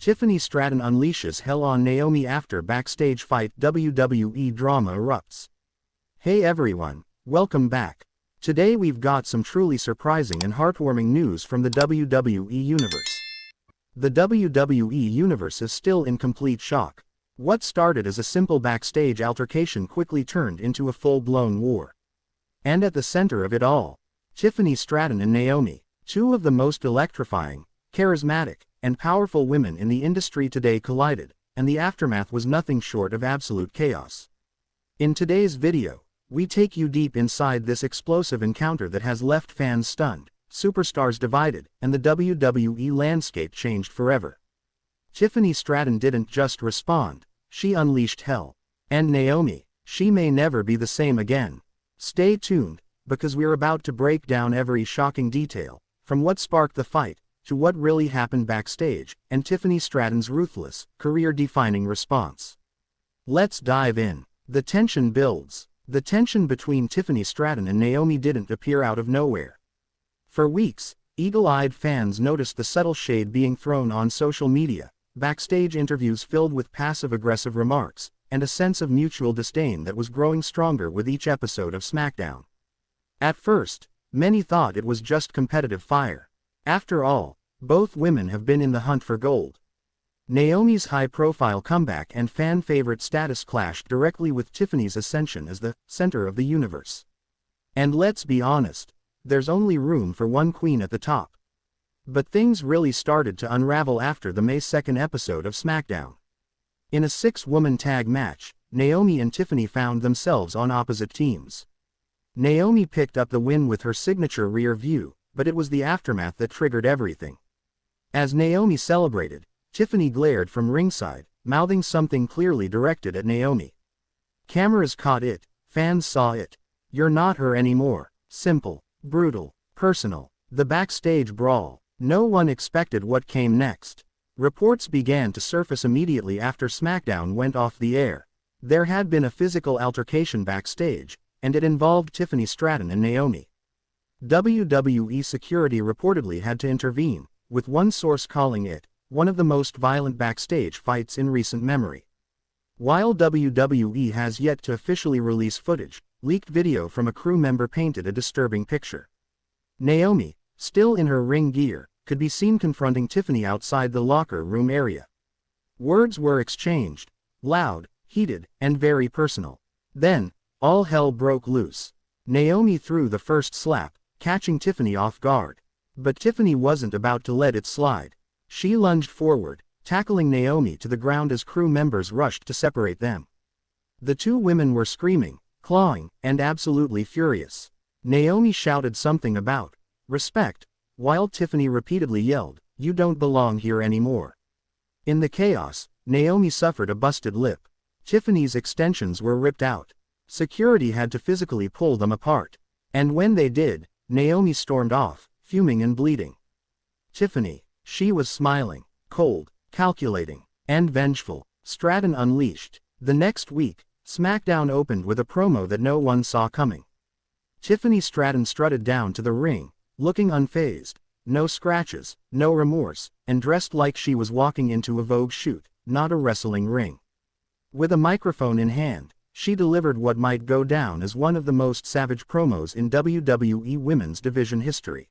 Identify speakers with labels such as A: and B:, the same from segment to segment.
A: Tiffany Stratton unleashes hell on Naomi after backstage fight. WWE drama erupts. Hey everyone, welcome back. Today we've got some truly surprising and heartwarming news from the WWE Universe. The WWE Universe is still in complete shock. What started as a simple backstage altercation quickly turned into a full-blown war. And at the center of it all, Tiffany Stratton and Naomi, two of the most electrifying, charismatic, and powerful women in the industry today collided, and the aftermath was nothing short of absolute chaos. In today's video, we take you deep inside this explosive encounter that has left fans stunned, superstars divided, and the WWE landscape changed forever. Tiffany Stratton didn't just respond, she unleashed hell. And Naomi, she may never be the same again. Stay tuned, because we're about to break down every shocking detail, from what sparked the fight, to what really happened backstage, and Tiffany Stratton's ruthless, career-defining response. Let's dive in. The tension builds. The tension between Tiffany Stratton and Naomi didn't appear out of nowhere. For weeks, eagle-eyed fans noticed the subtle shade being thrown on social media, backstage interviews filled with passive-aggressive remarks, and a sense of mutual disdain that was growing stronger with each episode of SmackDown. At first, many thought it was just competitive fire. After all, both women have been in the hunt for gold. Naomi's high-profile comeback and fan-favorite status clashed directly with Tiffany's ascension as the center of the universe. And let's be honest, there's only room for one queen at the top. But things really started to unravel after the May 2nd episode of SmackDown. In a 6-woman tag match, Naomi and Tiffany found themselves on opposite teams. Naomi picked up the win with her signature rear view, but it was the aftermath that triggered everything. As Naomi celebrated, Tiffany glared from ringside, mouthing something clearly directed at Naomi. Cameras caught it, fans saw it. You're not her anymore. Simple, brutal, personal. The backstage brawl. No one expected what came next. Reports began to surface immediately after SmackDown went off the air. There had been a physical altercation backstage, and it involved Tiffany Stratton and Naomi. WWE security reportedly had to intervene, with one source calling it one of the most violent backstage fights in recent memory. While WWE has yet to officially release footage, leaked video from a crew member painted a disturbing picture. Naomi, still in her ring gear, could be seen confronting Tiffany outside the locker room area. Words were exchanged, loud, heated, and very personal. Then, all hell broke loose. Naomi threw the first slap, catching Tiffany off guard. But Tiffany wasn't about to let it slide. She lunged forward, tackling Naomi to the ground as crew members rushed to separate them. The two women were screaming, clawing, and absolutely furious. Naomi shouted something about respect, while Tiffany repeatedly yelled, "You don't belong here anymore." In the chaos, Naomi suffered a busted lip. Tiffany's extensions were ripped out. Security had to physically pull them apart. And when they did, Naomi stormed off, fuming and bleeding. Tiffany, she was smiling, cold, calculating, and vengeful. Stratton unleashed. The next week, SmackDown opened with a promo that no one saw coming. Tiffany Stratton strutted down to the ring, looking unfazed, no scratches, no remorse, and dressed like she was walking into a Vogue shoot, not a wrestling ring. With a microphone in hand, she delivered what might go down as one of the most savage promos in WWE Women's Division history.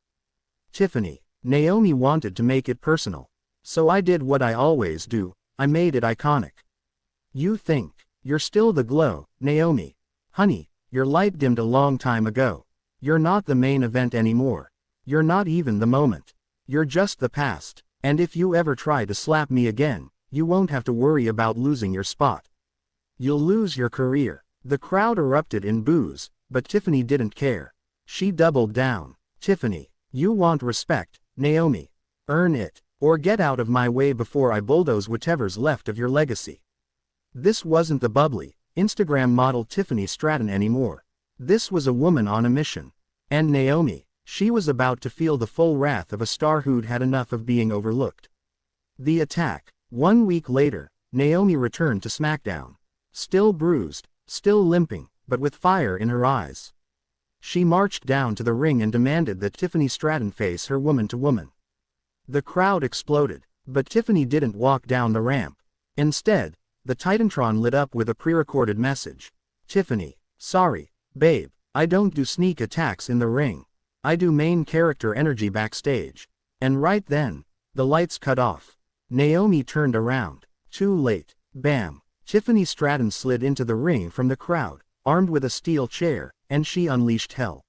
A: Tiffany, Naomi wanted to make it personal. So I did what I always do, I made it iconic. You think you're still the glow, Naomi. Honey, your light dimmed a long time ago. You're not the main event anymore. You're not even the moment. You're just the past. And if you ever try to slap me again, you won't have to worry about losing your spot. You'll lose your career. The crowd erupted in boos, but Tiffany didn't care. She doubled down. Tiffany, you want respect, Naomi. Earn it, or get out of my way before I bulldoze whatever's left of your legacy. This wasn't the bubbly, Instagram model Tiffany Stratton anymore. This was a woman on a mission. And Naomi, she was about to feel the full wrath of a star who'd had enough of being overlooked. The attack. 1 week later, Naomi returned to SmackDown. Still bruised, still limping, but with fire in her eyes. She marched down to the ring and demanded that Tiffany Stratton face her woman-to-woman. The crowd exploded. But Tiffany didn't walk down the ramp. Instead, the Titantron lit up with a pre-recorded message. Tiffany, sorry, babe, I don't do sneak attacks in the ring. I do main character energy backstage. And right then, the lights cut off. Naomi turned around. Too late. Bam. Tiffany Stratton slid into the ring from the crowd, armed with a steel chair, and she unleashed hell.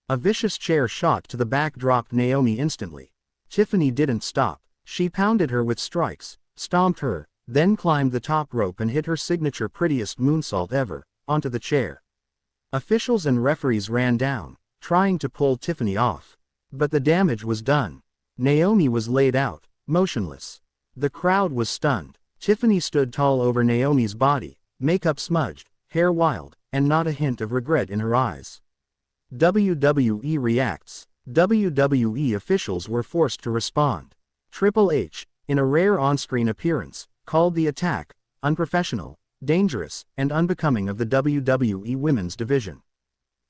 A: A vicious chair shot to the back dropped Naomi instantly. Tiffany didn't stop. She pounded her with strikes, stomped her, then climbed the top rope and hit her signature prettiest moonsault ever, onto the chair. Officials and referees ran down, trying to pull Tiffany off. But the damage was done. Naomi was laid out, motionless. The crowd was stunned. Tiffany stood tall over Naomi's body, makeup smudged, hair wild, and not a hint of regret in her eyes. WWE reacts. WWE officials were forced to respond. Triple H, in a rare on-screen appearance, called the attack unprofessional, dangerous, and unbecoming of the WWE Women's Division.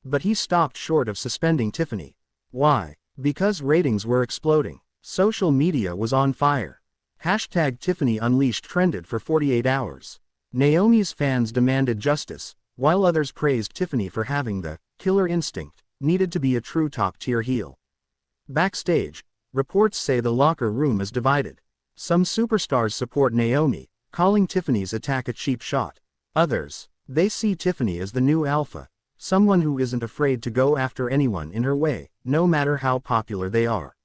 A: But he stopped short of suspending Tiffany. Why? Because ratings were exploding. Social media was on fire. Hashtag Tiffany Unleashed trended for 48 hours. Naomi's fans demanded justice, while others praised Tiffany for having the killer instinct needed to be a true top-tier heel. Backstage, reports say the locker room is divided. Some superstars support Naomi, calling Tiffany's attack a cheap shot. Others, they see Tiffany as the new alpha, someone who isn't afraid to go after anyone in her way, no matter how popular they are.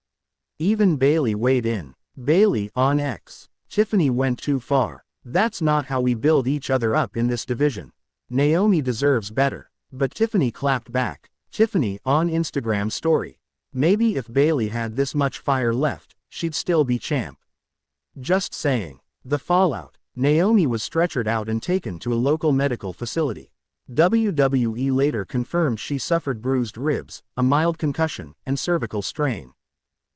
A: Even Bayley weighed in. Bayley on X. Tiffany went too far. That's not how we build each other up in this division. Naomi deserves better. But Tiffany clapped back. Tiffany on Instagram story. Maybe if Bayley had this much fire left, she'd still be champ. Just saying. The fallout. Naomi was stretchered out and taken to a local medical facility. WWE later confirmed she suffered bruised ribs, a mild concussion, and cervical strain.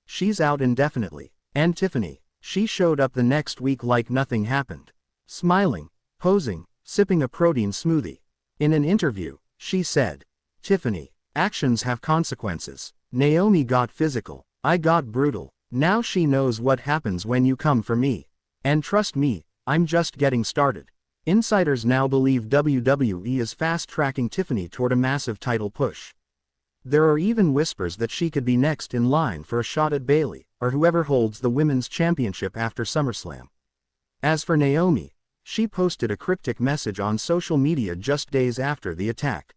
A: She's out indefinitely. And Tiffany, she showed up the next week like nothing happened. Smiling, posing, sipping a protein smoothie. In an interview, she said, Tiffany, actions have consequences. Naomi got physical. I got brutal. Now she knows what happens when you come for me. And trust me, I'm just getting started. Insiders now believe WWE is fast-tracking Tiffany toward a massive title push. There are even whispers that she could be next in line for a shot at Bayley, or whoever holds the Women's Championship after SummerSlam. As for Naomi, she posted a cryptic message on social media just days after the attack.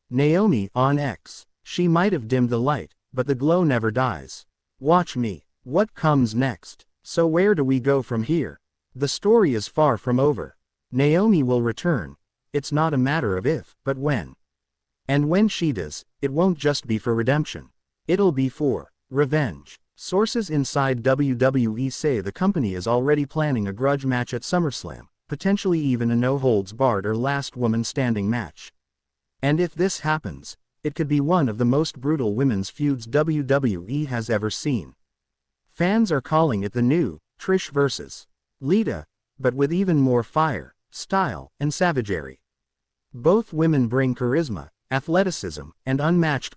A: Naomi on X. She might have dimmed the light, but the glow never dies. Watch me. What comes next? So where do we go from here? The story is far from over. Naomi will return. It's not a matter of if, but when. And when she does, it won't just be for redemption. It'll be for revenge. Sources inside WWE say the company is already planning a grudge match at SummerSlam, potentially even a no-holds-barred or last woman standing match. And if this happens, it could be one of the most brutal women's feuds WWE has ever seen. Fans are calling it the new Trish vs. Lita, but with even more fire, style, and savagery. Both women bring charisma, athleticism, and unmatched